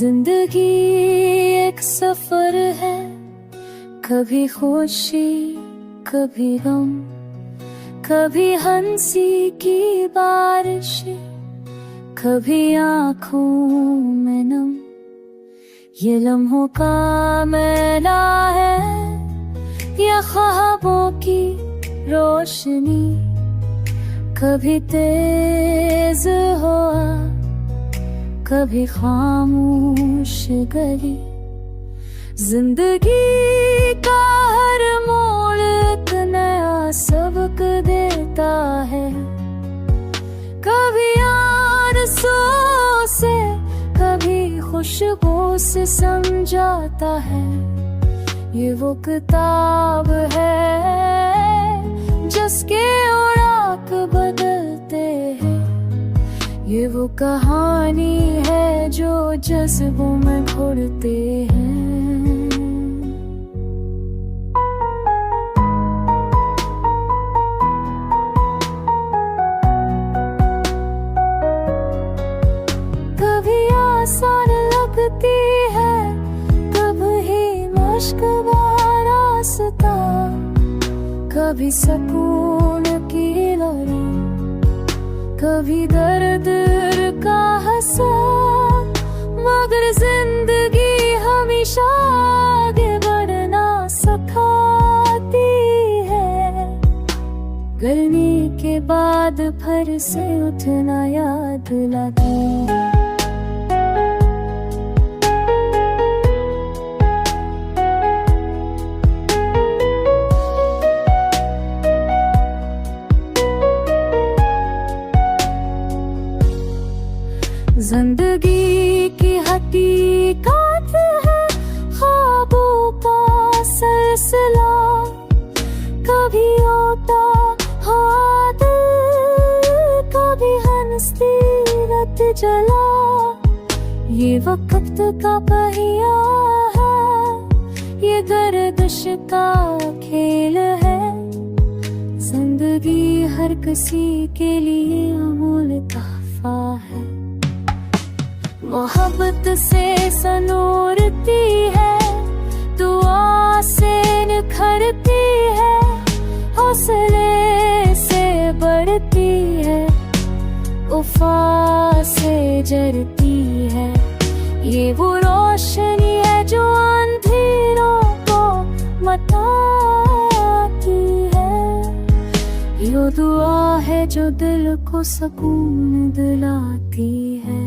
जिंदगी एक सफर है, कभी खुशी कभी गम, कभी हंसी की बारिश, कभी आँखों में नम। ये लम्हों का मेला है या ख्वाबों की रोशनी, कभी तेज हुआ कभी खामोश गली। जिंदगी का हर मोड़ एक नया सबक देता है, कभी आरज़ू से कभी खुशबू से समझाता है। ये वो किताब है जिसके उड़ाक बदलते हैं, ये वो कहानी है जो जज्बों में घुलते हैं। कभी आसान लगती है, कभी मुश्किल रास्ता, कभी सुकून की लड़ी, कभी दर्द का हंसा, मगर जिंदगी हमेशा आगे बढ़ना सिखाती है। गर्मी के बाद फिर से उठना याद लाती है। जिंदगी की हकीकत है ख्वाबों का सिलसिला, कभी होता हाथ कभी हंसती रत जला। ये वक्त का पहिया है, ये गर्दिश का खेल है। जिंदगी हर किसी के लिए अमूल्य तोहफा है, मोहब्बत से सनूरती है, दुआ से निखरती है, हौसले से बढ़ती है, वफा से जरती है। ये वो रोशनी है जो अंधेरों को मिटाती है, ये दुआ है जो दिल को सुकून दिलाती है।